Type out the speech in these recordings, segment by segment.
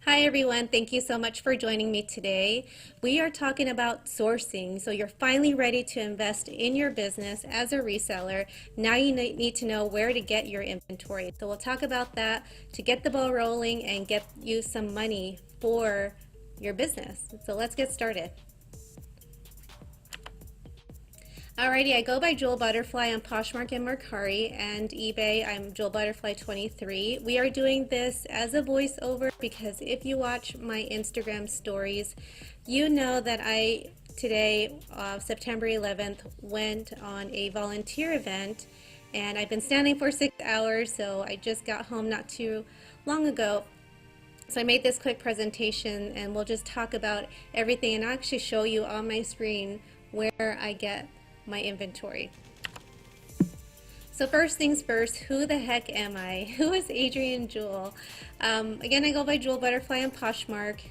Hi everyone, thank you so much for joining me today. We are talking about sourcing. So you're finally ready to invest in your business as a reseller. Now you need to know where to get your inventory. So we'll talk about that to get the ball rolling and get you some money for your business. So let's get started. Alrighty, I go by Jewel Butterfly on Poshmark and Mercari, and eBay, I'm Jewel Butterfly 23. We are doing this as a voiceover because if you watch my Instagram stories, you know that I today, September 11th, went on a volunteer event, and I've been standing for 6 hours, so I just got home not too long ago. So I made this quick presentation, and we'll just talk about everything and I'll actually show you on my screen where I get my inventory. So first things first, who the heck am I? Who is Adrienne Jewel? Again, I go by Jewel Butterfly on Poshmark,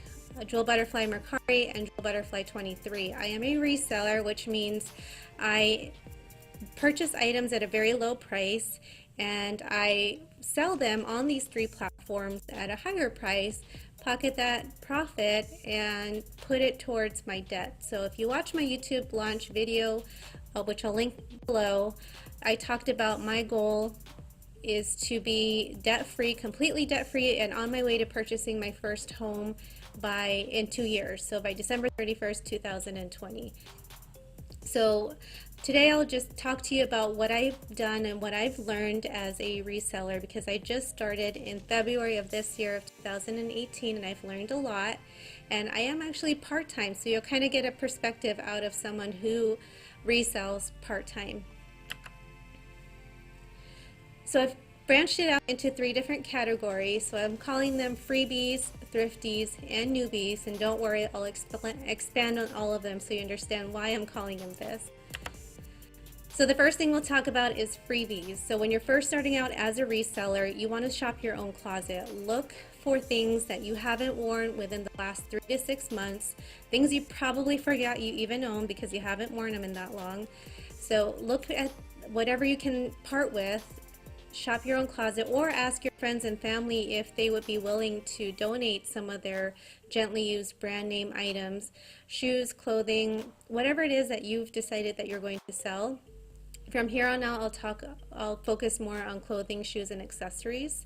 Jewel Butterfly Mercari, and Jewel Butterfly 23. I am a reseller, which means I purchase items at a very low price and I sell them on these three platforms at a higher price, pocket that profit, and put it towards my debt. So if you watch my YouTube launch video, which I'll link below, I talked about my goal is to be debt-free, completely debt-free, and on my way to purchasing my first home in 2 years, so by December 31st, 2020. So today I'll just talk to you about what I've done and what I've learned as a reseller, because I just started in February of this year of 2018 and I've learned a lot, and I am actually part-time, so you'll kind of get a perspective out of someone who resells part-time. So I've branched it out into 3 different categories. So I'm calling them freebies, thrifties, and newbies. And don't worry, I'll expand on all of them so you understand why I'm calling them this. So the first thing we'll talk about is freebies. So when you're first starting out as a reseller, you want to shop your own closet. Look for things that you haven't worn within the last 3 to 6 months, things you probably forgot you even own because you haven't worn them in that long. So look at whatever you can part with, shop your own closet, or ask your friends and family if they would be willing to donate some of their gently used brand name items, shoes, clothing, whatever it is that you've decided that you're going to sell. From here on out, I'll focus more on clothing, shoes, and accessories.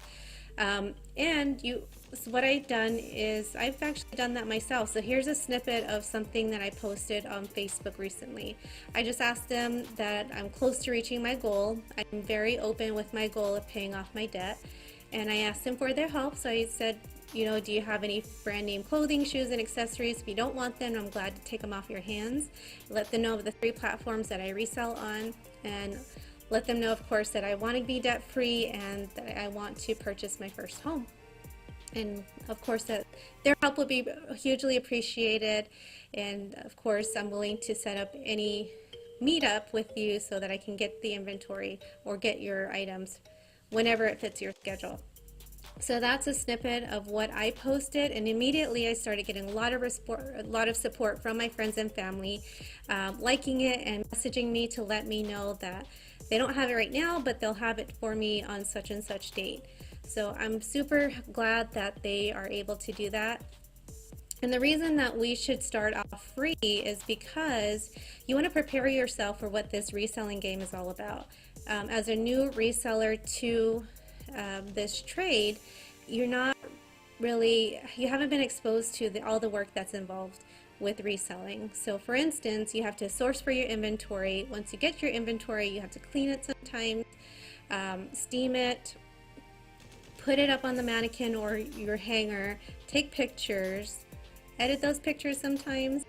So what I've done is I've actually done that myself. So here's a snippet of something that I posted on Facebook recently. I just asked them that I'm close to reaching my goal. I'm very open with my goal of paying off my debt. And I asked them for their help. So I said, do you have any brand name clothing, shoes, and accessories? If you don't want them, I'm glad to take them off your hands. Let them know of the 3 platforms that I resell on, and let them know, of course, that I want to be debt-free and that I want to purchase my first home. And of course, that their help would be hugely appreciated. And of course, I'm willing to set up any meetup with you so that I can get the inventory or get your items whenever it fits your schedule. So that's a snippet of what I posted, and immediately I started getting a lot of support from my friends and family, liking it and messaging me to let me know that they don't have it right now, but they'll have it for me on such and such date. So I'm super glad that they are able to do that. And the reason that we should start off free is because you want to prepare yourself for what this reselling game is all about. As a new reseller to this trade, you haven't been exposed to all the work that's involved with reselling. So for instance, you have to source for your inventory. Once you get your inventory, you have to clean it sometimes, steam it, put it up on the mannequin or your hanger, take pictures, edit those pictures sometimes,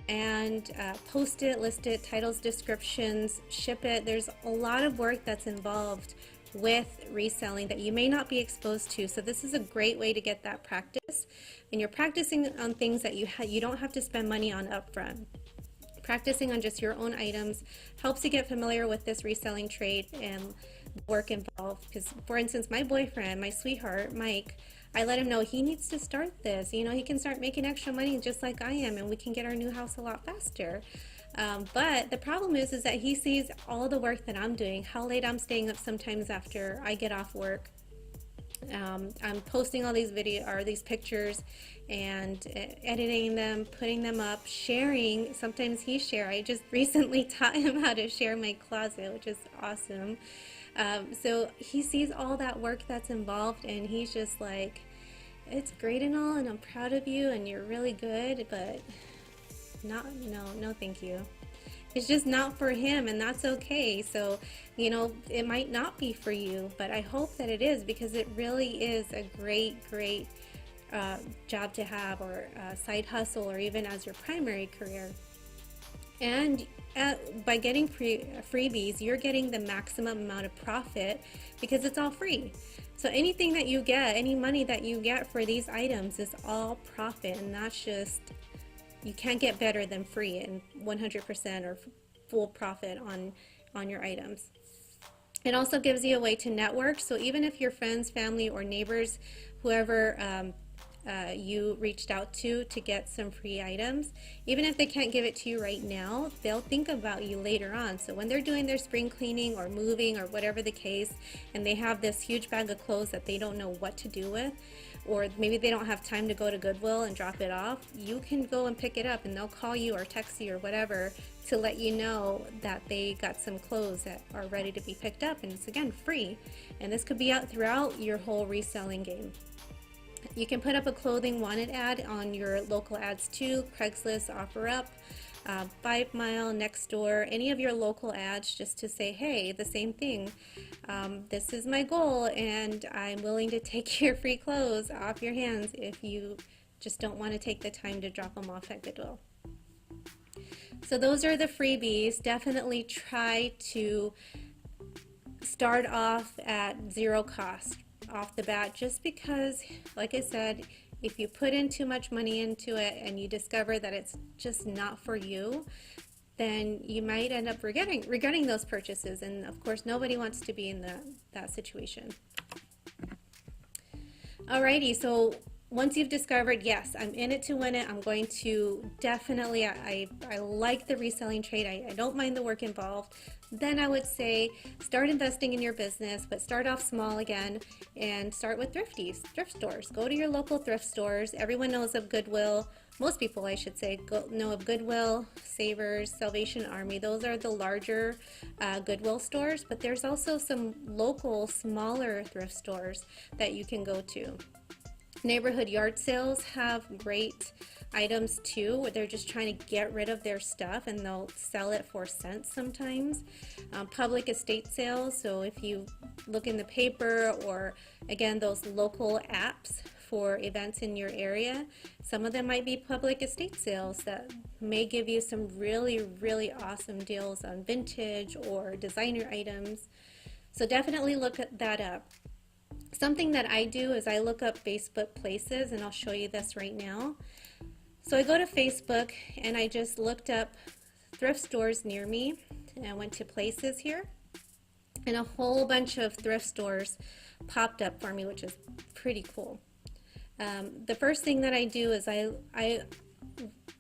and post it, list it, titles, descriptions, ship it. There's a lot of work that's involved with reselling that you may not be exposed to. So this is a great way to get that practice, and you're practicing on things that you don't have to spend money on upfront. Practicing on just your own items helps you get familiar with this reselling trade and the work involved. Because for instance, my boyfriend, my sweetheart, Mike, I let him know he needs to start this. He can start making extra money just like I am, and we can get our new house a lot faster. But the problem is that he sees all the work that I'm doing, how late I'm staying up sometimes after I get off work, I'm posting all these these pictures and editing them, putting them up, sharing. Sometimes he share. I just recently taught him how to share my closet, which is awesome. So he sees all that work that's involved, and he's just like, it's great and all, and I'm proud of you, and you're really good, but no, thank you. It's just not for him, and that's okay. So, it might not be for you, but I hope that it is, because it really is a great job to have, or a side hustle, or even as your primary career. And by getting freebies, you're getting the maximum amount of profit because it's all free. So anything that you get, any money that you get for these items is all profit, and that's just, you can't get better than free and 100% or full profit on your items. It also gives you a way to network. So even if your friends, family, or neighbors, whoever you reached out to get some free items, even if they can't give it to you right now, they'll think about you later on. So when they're doing their spring cleaning or moving or whatever the case, and they have this huge bag of clothes that they don't know what to do with, or maybe they don't have time to go to Goodwill and drop it off, you can go and pick it up, and they'll call you or text you or whatever to let you know that they got some clothes that are ready to be picked up. And it's, again, free. And this could be out throughout your whole reselling game. You can put up a clothing wanted ad on your local ads too, Craigslist, OfferUp, 5 Mile, Nextdoor, any of your local ads, just to say, hey, the same thing. This is my goal, and I'm willing to take your free clothes off your hands if you just don't want to take the time to drop them off at Goodwill. So those are the freebies. Definitely try to start off at zero cost off the bat, just because, like I said, if you put in too much money into it and you discover that it's just not for you, then you might end up regretting those purchases, and of course nobody wants to be in that situation. Alrighty, so once you've discovered, yes, I'm in it to win it, I'm going to definitely, I like the reselling trade, I don't mind the work involved, then I would say start investing in your business, but start off small again and start with thrift stores. Go to your local thrift stores. Everyone knows of Goodwill. Most people, I should say, know of Goodwill, Savers, Salvation Army. Those are the larger Goodwill stores, but there's also some local, smaller thrift stores that you can go to. Neighborhood yard sales have great items too, where they're just trying to get rid of their stuff and they'll sell it for cents sometimes. Public estate sales, so if you look in the paper, or again those local apps for events in your area, some of them might be public estate sales that may give you some really awesome deals on vintage or designer items. So definitely look that up. Something that I do is I look up Facebook places, and I'll show you this right now. So I go to Facebook and I just looked up thrift stores near me, and I went to places here, and a whole bunch of thrift stores popped up for me, which is pretty cool. The first thing that I do is I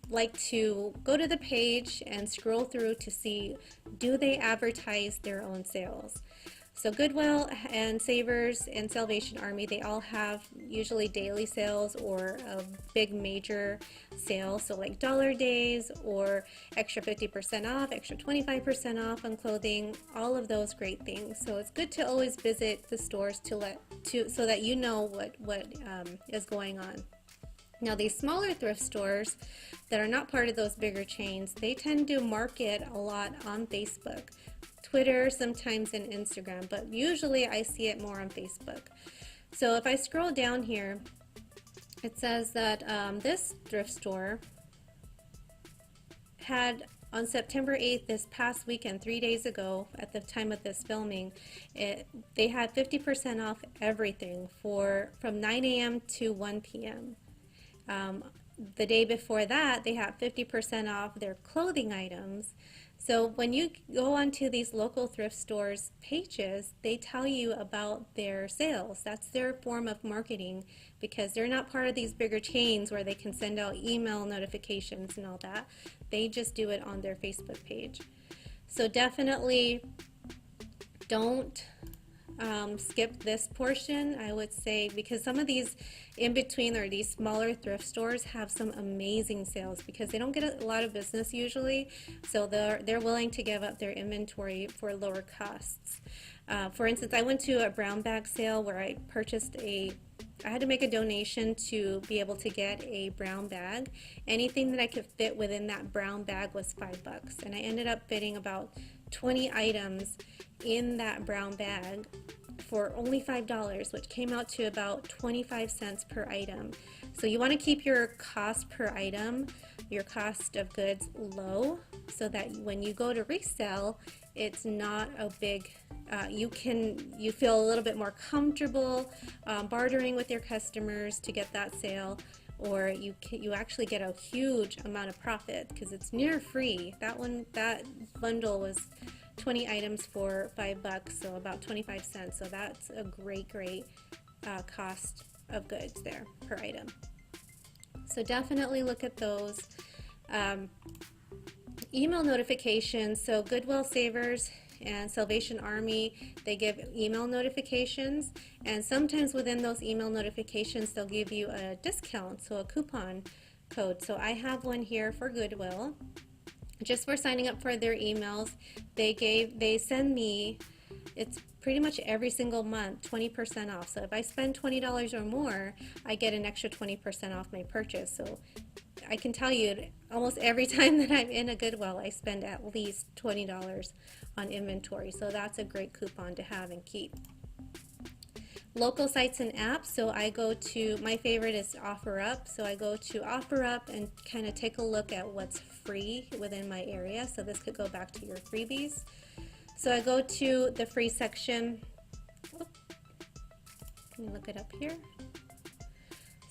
like to go to the page and scroll through to see, do they advertise their own sales? So Goodwill and Savers and Salvation Army, they all have usually daily sales or a big major sale, so like dollar days or extra 50% off, extra 25% off on clothing, all of those great things. So it's good to always visit the stores so that you know what is going on. Now these smaller thrift stores that are not part of those bigger chains, they tend to market a lot on Facebook, Twitter, sometimes in Instagram, but usually I see it more on Facebook. So if I scroll down here, it says that this thrift store had on September 8th, this past weekend, 3 days ago at the time of this filming, they had 50% off everything from 9 a.m. to 1 p.m. The day before that, they had 50% off their clothing items. So when you go onto these local thrift stores pages, they tell you about their sales. That's their form of marketing, because they're not part of these bigger chains where they can send out email notifications and all that. They just do it on their Facebook page. So definitely don't skip this portion, I would say, because some of these in between or these smaller thrift stores have some amazing sales because they don't get a lot of business usually, so they're willing to give up their inventory for lower costs. For instance, I went to a brown bag sale where I purchased I had to make a donation to be able to get a brown bag. Anything that I could fit within that brown bag was $5, and I ended up fitting about 20 items in that brown bag for only $5, which came out to about 25 cents per item. So you want to keep your cost per item, your cost of goods low, so that when you go to resell, it's not a big, you feel a little bit more comfortable bartering with your customers to get that sale, or you actually get a huge amount of profit because it's near free. That bundle was 20 items for $5, so about 25 cents. So that's a great cost of goods there per item. So definitely look at those. Email notifications. So Goodwill Savers and Salvation Army, they give email notifications, and sometimes within those email notifications they'll give you a discount, so a coupon code. So I have one here for Goodwill. Just for signing up for their emails, they send me, it's pretty much every single month, 20% off. So if I spend $20 or more, I get an extra 20% off my purchase. So I can tell you, almost every time that I'm in a Goodwill, I spend at least $20 on inventory. So that's a great coupon to have and keep. Local sites and apps, so I go to, my favorite is OfferUp, so I go to OfferUp and kind of take a look at what's free within my area. So this could go back to your freebies. So I go to the free section. Let me look it up here.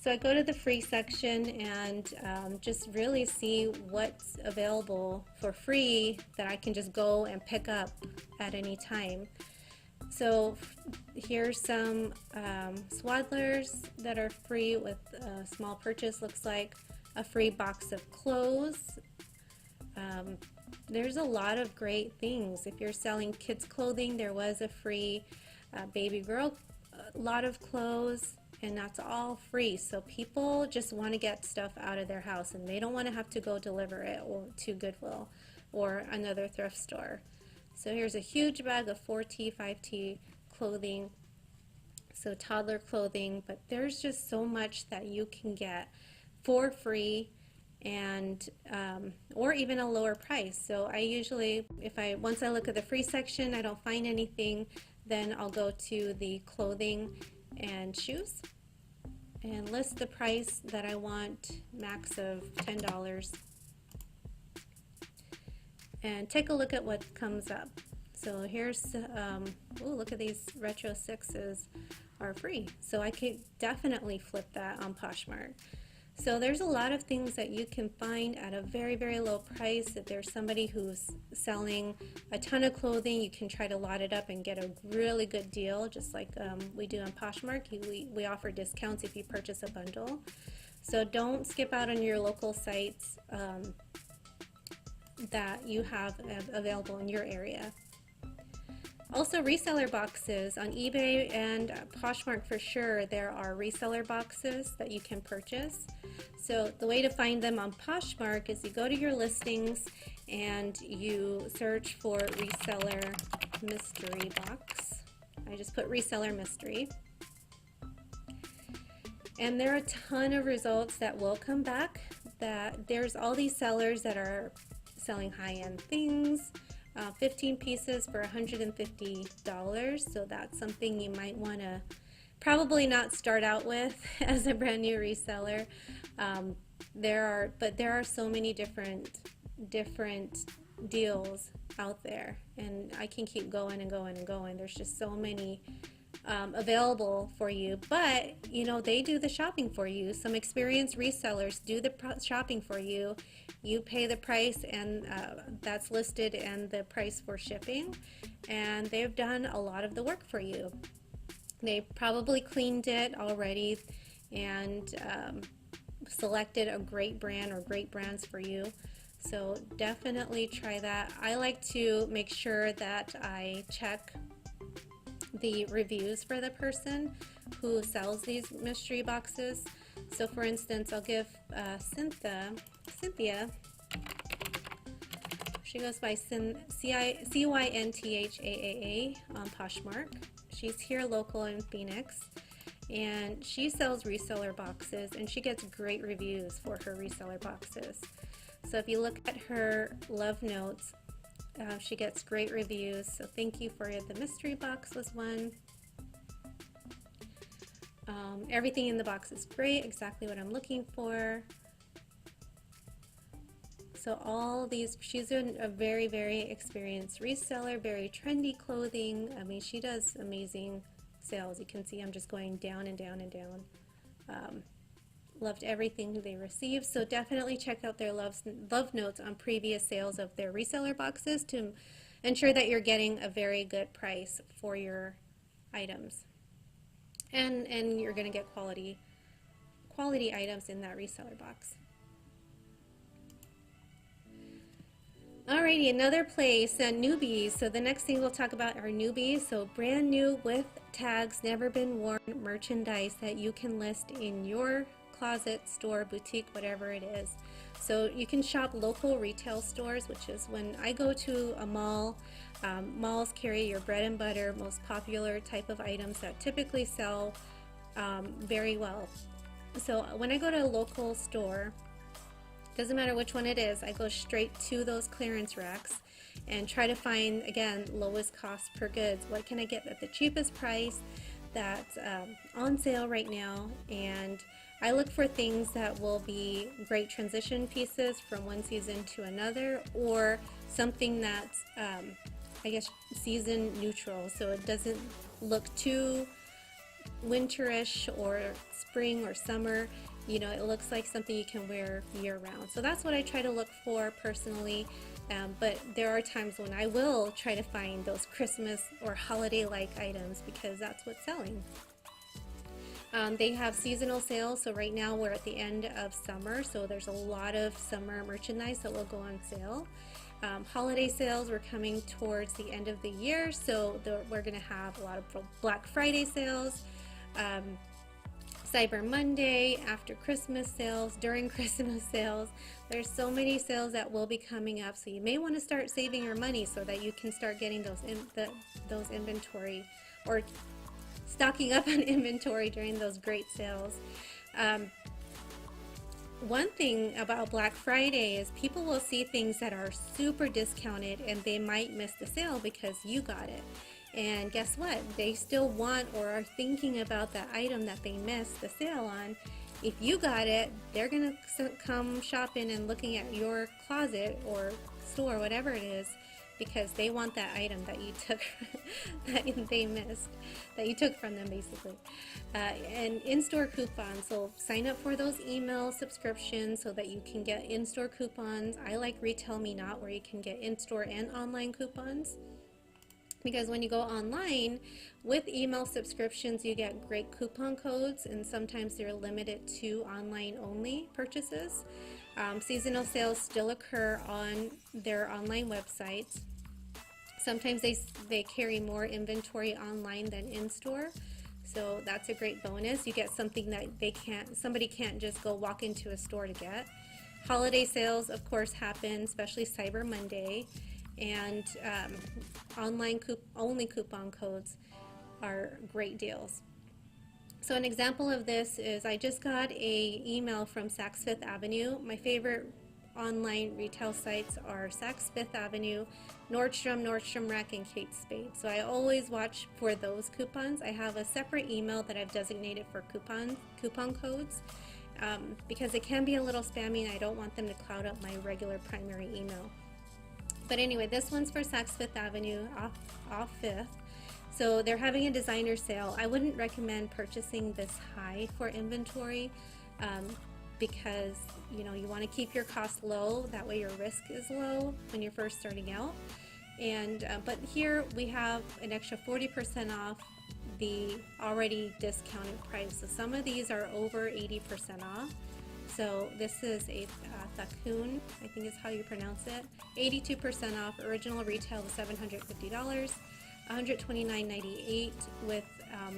So I go to the free section and just really see what's available for free that I can just go and pick up at any time. So here's some swaddlers that are free with a small purchase. Looks like a free box of clothes. There's a lot of great things. If you're selling kids clothing, there was a free baby girl lot of clothes, and that's all free. So people just want to get stuff out of their house and they don't want to have to go deliver it to Goodwill or another thrift store. So here's a huge bag of 4T, 5T clothing, so toddler clothing, but there's just so much that you can get for free and or even a lower price. So I usually, once I look at the free section, I don't find anything, then I'll go to the clothing and shoes and list the price that I want, max of $10. And take a look at what comes up. So here's, look at these retro 6s are free. So I could definitely flip that on Poshmark. So there's a lot of things that you can find at a very, very low price. If there's somebody who's selling a ton of clothing, you can try to lot it up and get a really good deal, just like we do on Poshmark. We offer discounts if you purchase a bundle. So don't skip out on your local sites that you have available in your area. Also, reseller boxes on eBay and Poshmark for sure. There are reseller boxes that you can purchase. So the way to find them on Poshmark is you go to your listings and you search for reseller mystery box. I just put reseller mystery. And there are a ton of results that will come back. That there's all these sellers that are selling high-end things. 15 pieces for $150, so that's something you might want to probably not start out with as a brand new reseller. There are so many different deals out there, and I can keep going and going and going. There's just so many available for you, but they do the shopping for you. Some experienced resellers do the shopping for you. You pay the price, and that's listed, and the price for shipping, and they've done a lot of the work for you. They probably cleaned it already and selected a great brand or great brands for you. So definitely try that. I like to make sure that I check the reviews for the person who sells these mystery boxes. So for instance, I'll give Cynthia, she goes by Cynthaa on Poshmark. She's here local in Phoenix, and she sells reseller boxes, and she gets great reviews for her reseller boxes. So if you look at her love notes, she gets great reviews. So thank you for the mystery box was one. Everything in the box is great, exactly what I'm looking for. So all these, she's a very, very experienced reseller, very trendy clothing. I mean, she does amazing sales. You can see I'm just going down and down and down. Loved everything they received. So definitely check out their love notes on previous sales of their reseller boxes to ensure that you're getting a very good price for your items. And you're going to get quality items in that reseller box. Alrighty, another place, Newbies. So the next thing we'll talk about are Newbies. So brand new with tags, never been worn merchandise that you can list in your closet, store, boutique, whatever it is. So you can shop local retail stores, which is when I go to a mall. Malls carry your bread and butter, most popular type of items that typically sell very well. So when I go to a local store, doesn't matter which one it is, I go straight to those clearance racks and try to find, again, lowest cost per goods. What can I get at the cheapest price that's on sale right now? And I look for things that will be great transition pieces from one season to another, or something that's, I guess, season neutral, so it doesn't look too winterish or spring or summer. You know, it looks like something you can wear year-round. So that's what I try to look for personally, but there are times when I will try to find those Christmas or holiday-like items because that's what's selling. They have seasonal sales, so right now we're at the end of summer, so there's a lot of summer merchandise that will go on sale. Holiday sales, we're coming towards the end of the year, so we're going to have a lot of Black Friday sales, Cyber Monday, after Christmas sales, during Christmas sales. There's so many sales that will be coming up, so you may want to start saving your money so that you can start getting those inventory, or stocking up on inventory during those great sales. One thing about Black Friday is people will see things that are super discounted and they might miss the sale because you got it. And guess what? They still want or are thinking about that item that they missed the sale on. If you got it, they're going to come shopping and looking at your closet or store, whatever it is, because they want that item that you took, that they missed, that you took from them, basically. And in-store coupons, so sign up for those email subscriptions so that you can get in-store coupons. I like Retail Me Not, where you can get in-store and online coupons. Because when you go online with email subscriptions, you get great coupon codes, and sometimes they're limited to online only purchases. Seasonal sales still occur on their online websites. Sometimes they carry more inventory online than in-store, so that's a great bonus. You get something that somebody can't just go walk into a store to get. Holiday sales, of course, happen, especially Cyber Monday. And online only coupon codes are great deals. So an example of this is I just got a email from Saks Fifth Avenue. My favorite online retail sites are Saks Fifth Avenue, Nordstrom Rack, and Kate Spade. So I always watch for those coupons. I have a separate email that I've designated for coupon codes because it can be a little spammy and I don't want them to cloud up my regular primary email. But anyway, this one's for Saks Fifth Avenue, off 5th. So they're having a designer sale. I wouldn't recommend purchasing this high for inventory because you want to keep your costs low. That way your risk is low when you're first starting out. And but here we have an extra 40% off the already discounted price. So some of these are over 80% off. So this is a Thakun, I think is how you pronounce it. 82% off. Original retail was $750. $129.98 with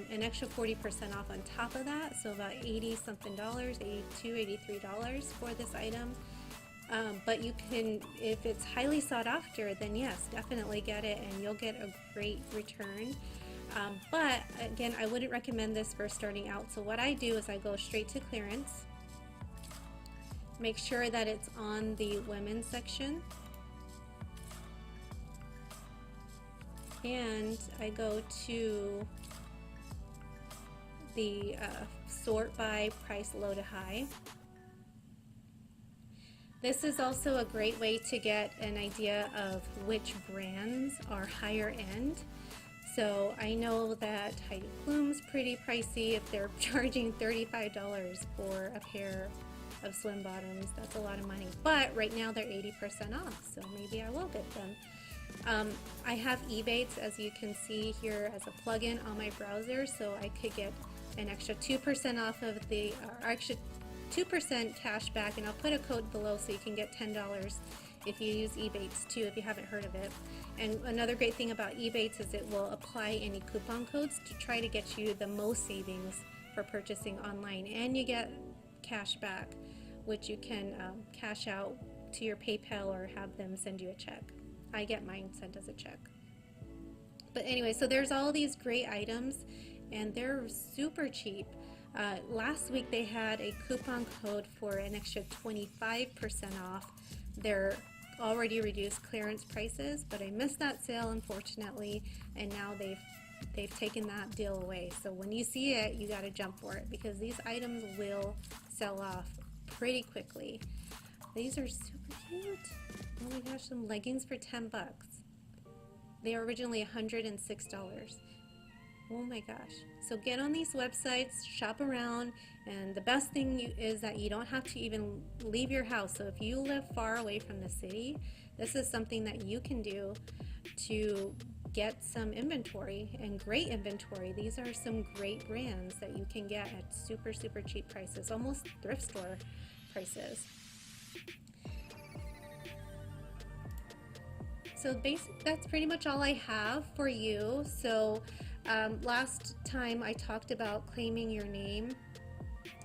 an extra 40% off on top of that, so about 80 something dollars, $82, $83 for this item. But you can, if it's highly sought after, then yes, definitely get it and you'll get a great return. But again, I wouldn't recommend this for starting out. So what I do is I go straight to clearance, make sure that it's on the women's section, and I go to the sort by price low to high. This is also a great way to get an idea of which brands are higher end. So I know that Heidi Klum's pretty pricey. If they're charging $35 for a pair of swim bottoms, that's a lot of money. But right now they're 80% off, so maybe I will get them. I have eBay, as you can see here, as a plugin on my browser, so I could get an extra 2% off of the, or extra 2% cash back, and I'll put a code below so you can get $10 if you use Ebates too, if you haven't heard of it. And another great thing about Ebates is it will apply any coupon codes to try to get you the most savings for purchasing online, and you get cash back, which you can cash out to your PayPal or have them send you a check. I get mine sent as a check. But anyway, so there's all these great items and they're super cheap. Last week they had a coupon code for an extra 25% off their already reduced clearance prices, but I missed that sale unfortunately, and now they've taken that deal away. So when you see it, you got to jump for it because these items will sell off pretty quickly. These are super cute. Oh my gosh, some leggings for 10 bucks. They are originally $106. Oh my gosh. So get on these websites, shop around, and the best thing is that you don't have to even leave your house. So if you live far away from the city, this is something that you can do to get some inventory, and great inventory. These are some great brands that you can get at super, super cheap prices, almost thrift store prices. So that's pretty much all I have for you. So last time I talked about claiming your name.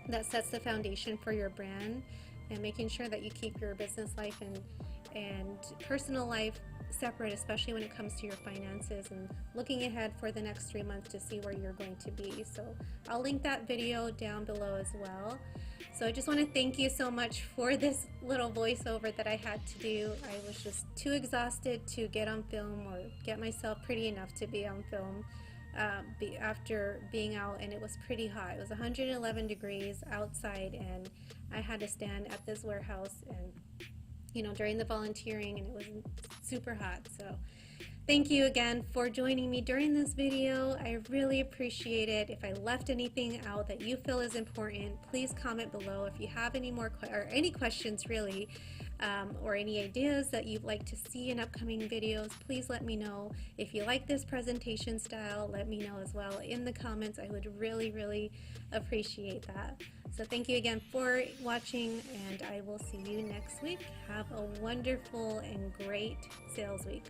That sets the foundation for your brand, and making sure that you keep your business life and personal life separate, especially when it comes to your finances, and looking ahead for the next 3 months to see where you're going to be. So I'll link that video down below as well. So I just want to thank you so much for this little voiceover that I had to do. I was just too exhausted to get on film or get myself pretty enough to be on film after being out, and it was pretty hot. It was 111 degrees outside, and I had to stand at this warehouse and during the volunteering, and it was super hot. So thank you again for joining me during this video. I really appreciate it. If I left anything out that you feel is important, please comment below. If you have any more or any questions really, or any ideas that you'd like to see in upcoming videos, please let me know. If you like this presentation style, let me know as well in the comments. I would really, really appreciate that. So thank you again for watching, and I will see you next week. Have a wonderful and great sales week.